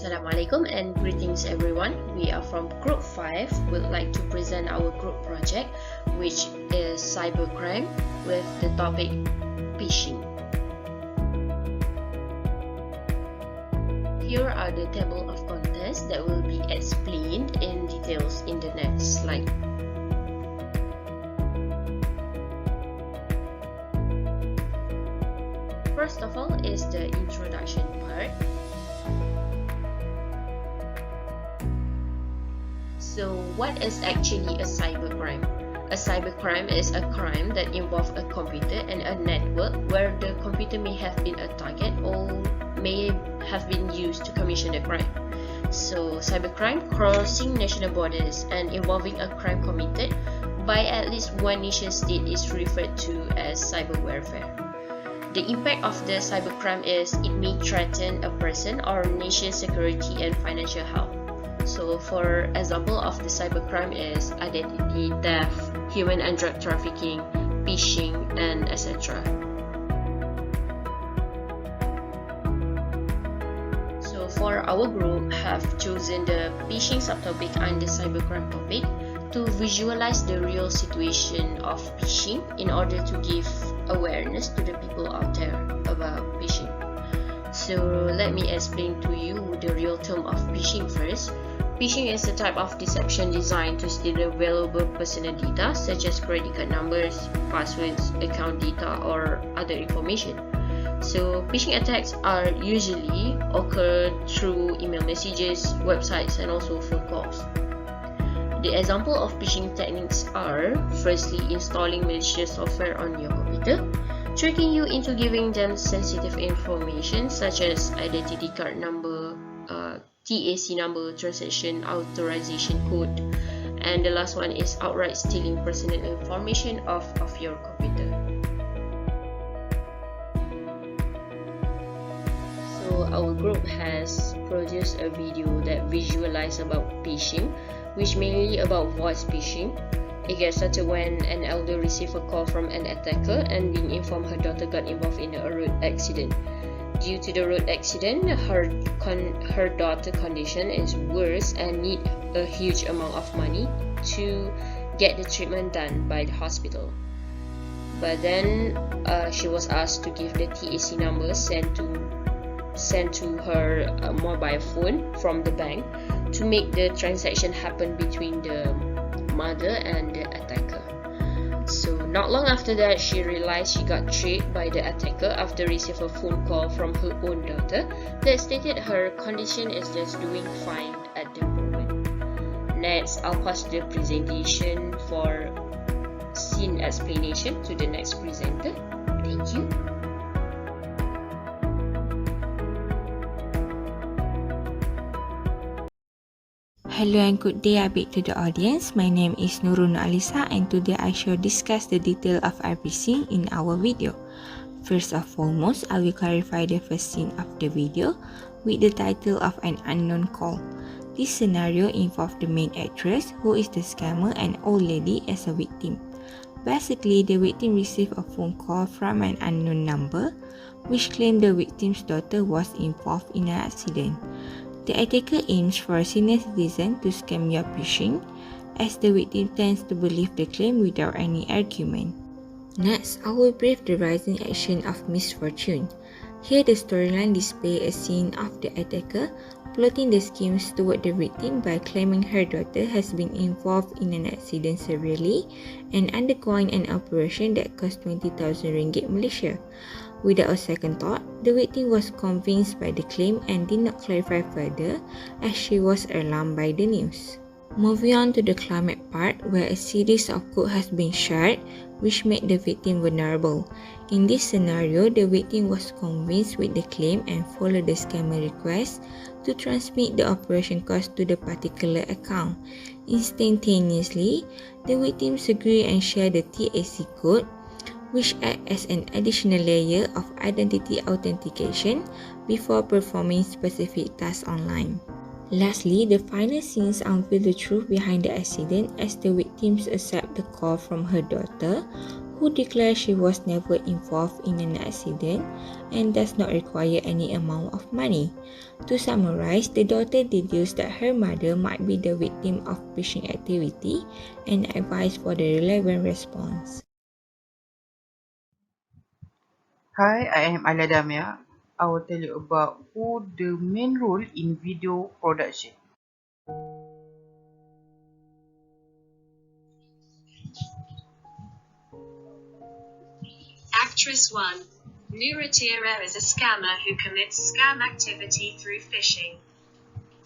Assalamualaikum and greetings everyone. We are from Group 5. We'd like to present our group project, which is cybercrime with the topic phishing. Here are the table of contents that will be explained in details in the next slide. First of all is the introduction part. So what is actually a cybercrime? A cybercrime is a crime that involves a computer and a network where the computer may have been a target or may have been used to commission the crime. So cybercrime crossing national borders and involving a crime committed by at least one nation state is referred to as cyber warfare. The impact of the cybercrime is it may threaten a person or nation's security and financial health. So for example of the cybercrime is identity theft, human and drug trafficking, phishing, and etc. So for our group have chosen the phishing subtopic under cybercrime topic to visualize the real situation of phishing in order to give awareness to the people out there about phishing. So let me explain to you the real term of phishing first. Phishing is a type of deception designed to steal the valuable personal data such as credit card numbers, passwords, account data, or other information. So phishing attacks are usually occur through email messages, websites, and also phone calls. The example of phishing techniques are firstly installing malicious software on your computer, tricking you into giving them sensitive information such as identity card number, TAC number, transaction authorization code, and the last one is outright stealing personal information of your computer. So our group has produced a video that visualizes about phishing, which mainly about voice phishing. It gets started when an elder received a call from an attacker and being informed her daughter got involved in a road accident. Due to the road accident, her daughter's condition is worse and need a huge amount of money to get the treatment done by the hospital. But then she was asked to give the TAC number sent to her mobile phone from the bank to make the transaction happen between the mother and the attacker. So not long after that, she realized she got tricked by the attacker after receiving a phone call from her own daughter that stated her condition is just doing fine at the moment. Next, I'll pass the presentation for scene explanation to the next presenter. Thank you. Hello and good day I beg to the audience. My name is Nurul Aliesa and today I shall discuss the detail of every scene in our video. First of foremost, I will clarify the first scene of the video with the title of an unknown call. This scenario involves the main actress who is the scammer and old lady as a victim. Basically, the victim received a phone call from an unknown number which claimed the victim's daughter was involved in an accident. The attacker aims for a senior citizen to scam your phishing, as the victim tends to believe the claim without any argument. Next, I will brief the rising action of misfortune. Here the storyline displays a scene of the attacker plotting the schemes toward the victim by claiming her daughter has been involved in an accident severely and undergoing an operation that cost 20,000 ringgit Malaysia. Without a second thought, the victim was convinced by the claim and did not clarify further as she was alarmed by the news. Moving on to the climate part where a series of codes has been shared which made the victim vulnerable. In this scenario, the victim was convinced with the claim and followed the scammer request to transmit the operation cost to the particular account. Instantaneously, the victims agree and share the TAC code, which act as an additional layer of identity authentication before performing specific tasks online. Lastly, the final scenes unveil the truth behind the accident as the victims accept the call from her daughter, who declared she was never involved in an accident and does not require any amount of money. To summarize, the daughter deduced that her mother might be the victim of phishing activity and advised for the relevant response. Hi, I am Alya Damia. I will tell you about who the main role in video production. Actress 1. Nuratirah is a scammer who commits scam activity through phishing.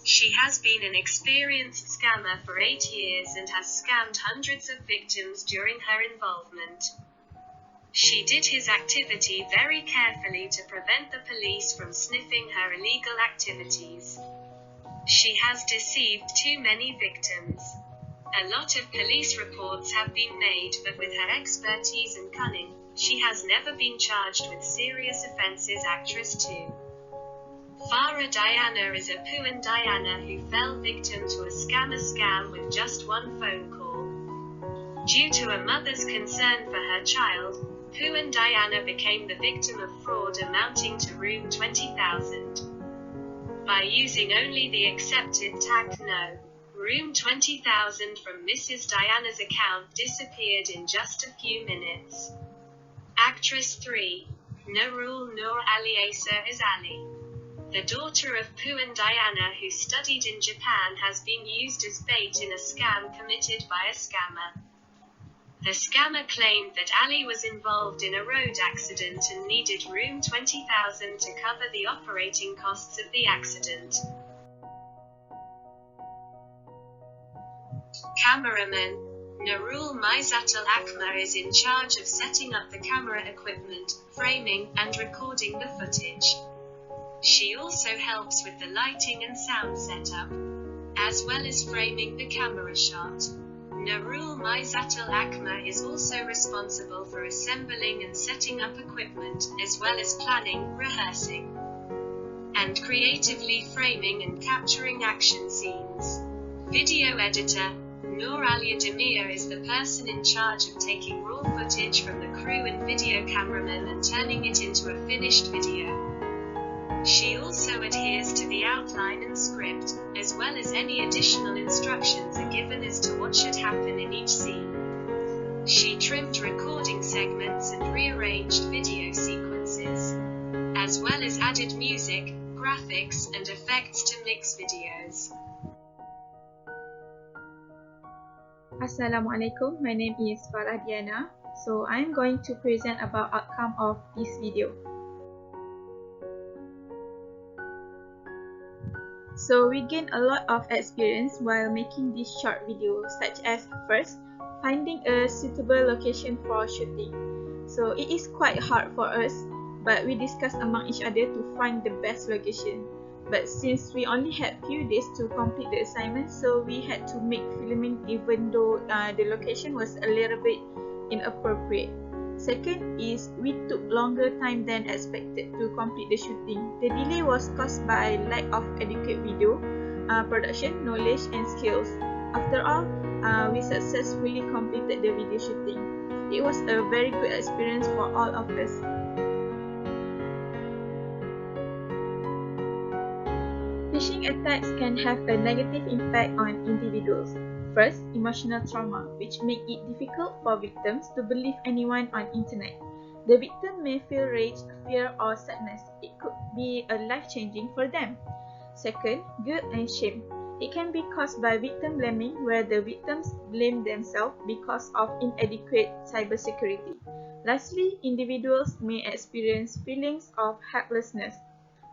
She has been an experienced scammer for 8 years and has scammed hundreds of victims during her involvement. She did his activity very carefully to prevent the police from sniffing her illegal activities. She has deceived too many victims. A lot of police reports have been made, but with her expertise and cunning, she has never been charged with serious offences. Actress 2. Farah Diana is a Puan Diana who fell victim to a scam with just one phone call. Due to a mother's concern for her child, Puan Diana became the victim of fraud amounting to Room 20,000. By using only the accepted tag no, Room 20,000 from Mrs. Diana's account disappeared in just a few minutes. Actress 3. Nurul Aliesa is Ali. The daughter of Puan Diana who studied in Japan has been used as bait in a scam committed by a scammer. The scammer claimed that Ali was involved in a road accident and needed Room 20,000 to cover the operating costs of the accident. Cameraman. Nurul Maizatul Akma is in charge of setting up the camera equipment, framing, and recording the footage. She also helps with the lighting and sound setup, as well as framing the camera shot. Nurul Maizatul Akma is also responsible for assembling and setting up equipment, as well as planning, rehearsing, and creatively framing and capturing action scenes. Video editor. Damia is the person in charge of taking raw footage from the crew and video cameraman and turning it into a finished video. She also adheres to the outline and script, as well as any additional instructions are given as to what should happen in each scene. She trimmed recording segments and rearranged video sequences, as well as added music, graphics, and effects to mix videos. Assalamualaikum, my name is Farah Diana. So I'm going to present about outcome of this video. So we gained a lot of experience while making this short video, such as first, finding a suitable location for shooting. So it is quite hard for us, but we discussed among each other to find the best location. But since we only had few days to complete the assignment, so we had to make filming even though the location was a little bit inappropriate. Second is we took longer time than expected to complete the shooting. The delay was caused by lack of adequate video production, knowledge and skills. After all, we successfully completed the video shooting. It was a very good experience for all of us. Phishing attacks can have a negative impact on individuals. First, emotional trauma, which make it difficult for victims to believe anyone on internet. The victim may feel rage, fear, or sadness. It could be life-changing for them. Second, guilt and shame. It can be caused by victim blaming, where the victims blame themselves because of inadequate cybersecurity. Lastly, individuals may experience feelings of helplessness.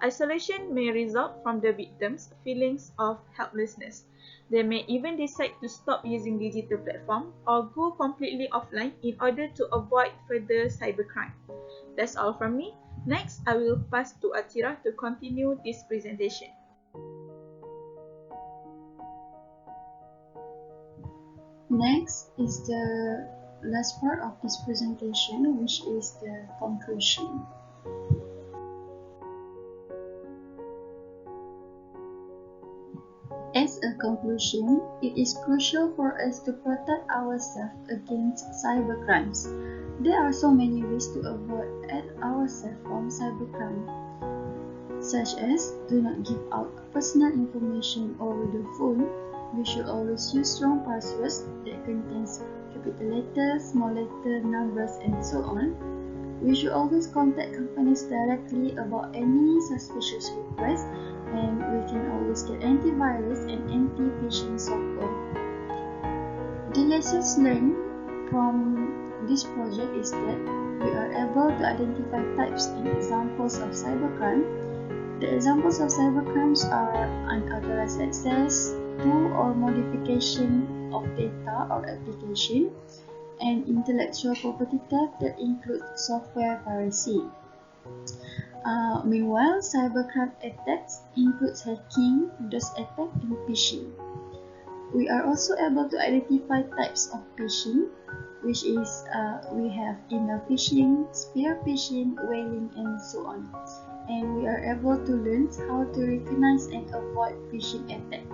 Isolation may result from the victim's feelings of helplessness. They may even decide to stop using digital platform or go completely offline in order to avoid further cybercrime. That's all from me. Next, I will pass to Atira to continue this presentation. Next is the last part of this presentation, which is the conclusion. As As a conclusion, it is crucial for us to protect ourselves against cybercrimes. There are so many ways to avoid ourselves from cybercrime, such as do not give out personal information over the phone. We should always use strong passwords that contains capital letters, small letter, numbers, and so on. We should always contact companies directly about any suspicious requests, and we can always get antivirus and anti-phishing software. The lessons learned from this project is that we are able to identify types and examples of cybercrime. The examples of cybercrimes are unauthorized access to or modification of data or application, and intellectual property theft that includes software piracy. Meanwhile, cybercrime attacks includes hacking, DOS attack, and phishing. We are also able to identify types of phishing, which is we have email phishing, spear phishing, whaling, and so on. And we are able to learn how to recognize and avoid phishing attacks.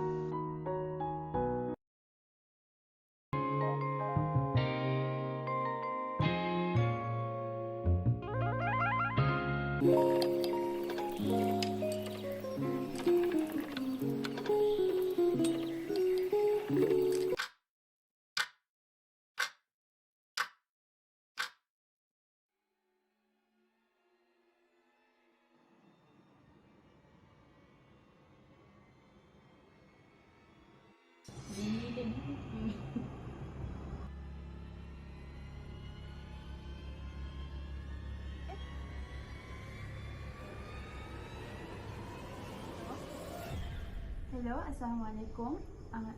Hello, Assalamualaikum.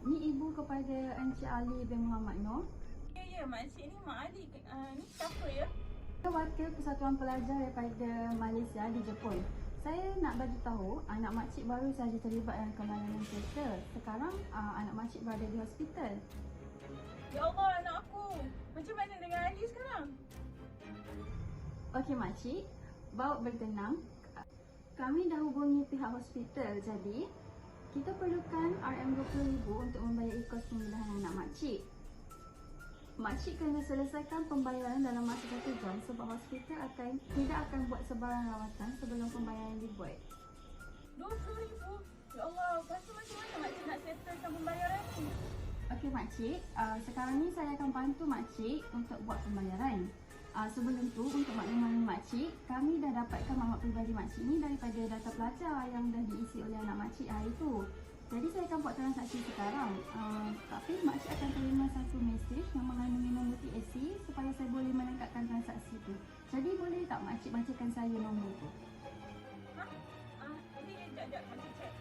Ni ibu kepada Encik Ali bin Mohamad Nur. Ya, makcik ni Mak Ali. Ni siapa ya? Saya wakil persatuan pelajar daripada Malaysia di Jepun. Saya nak bagi tahu anak makcik baru saja terlibat dalam kemalangan kereta. Sekarang anak makcik berada di hospital. Ya Allah, anak aku. Macam mana dengan Ali sekarang? Okey makcik, bawa bertenang. Kami dah hubungi pihak hospital, jadi kita perlukan RM20,000 untuk membayar kos pemindahan anak makcik. Makcik kena selesaikan pembayaran dalam masa 1 jam sebab hospital tidak akan buat sebarang rawatan sebelum pembayaran dibuat. RM20,000? Ya Allah, lepas tu macam mana makcik nak settlekan pembayaran ni? Okey makcik, sekarang ni saya akan bantu makcik untuk buat pembayaran. Sebelum tu, untuk makluman makcik, kami dah dapatkan maklumat peribadi makcik ni daripada data pelajar yang dah diisi oleh anak makcik hari tu. Jadi saya akan buat transaksi sekarang. Tapi makcik akan terima satu mesej yang mengandungi nombor TAC supaya saya boleh melengkapkan transaksi tu. Jadi boleh tak makcik bacakan saya nombor tu? Sekejap, makcik cek.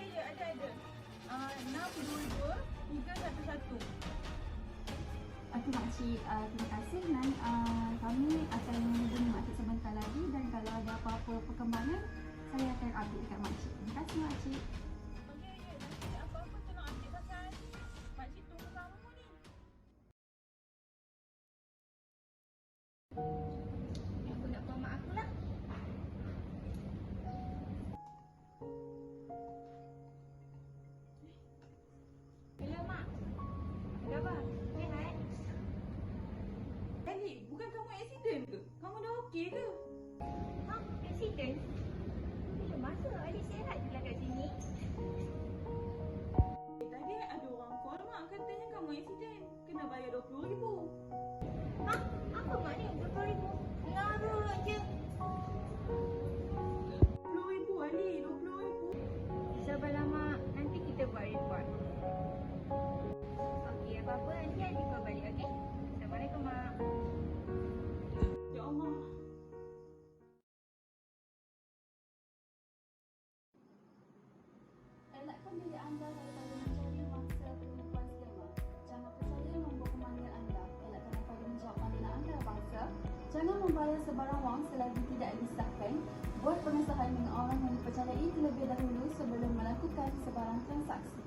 Ya, ada. 622-311. Okey makcik, terima kasih dan kami akan menghubungi makcik sebentar lagi dan kalau ada apa-apa perkembangan, saya akan update dekat makcik. Terima kasih makcik. Okey, apa-apa tolong update pasal makcik tunggu lama ni. Aku nak buat mak aku lah. Hello mak. Ada apa? Sihat? Ali, bukan kamu accident ke? Kamu dah okey ke? Accident? Macam masa Ali sihat je lah kat sini. Tadi ada orang call mak katanya kamu accident. Kena bayar RM20,000. Apa maknanya RM20,000? Nurul je. RM20,000 Ali, RM20,000. Sabarlah mak, nanti kita buat report. Okey, apa-apa nanti Ali call balik, okey? Assalamualaikum mak. Ya Allah. Elakkan diri anda daripada mencari mangsa penipuan skema. Jangan percaya nombor pemanggil anda. Elakkan daripada menjawab panggilan anda bangsa. Jangan membayar sebarang wang selagi tidak disahkan. Buat pengesahan dengan orang yang dipercayai terlebih dahulu sebelum melakukan sebarang transaksi.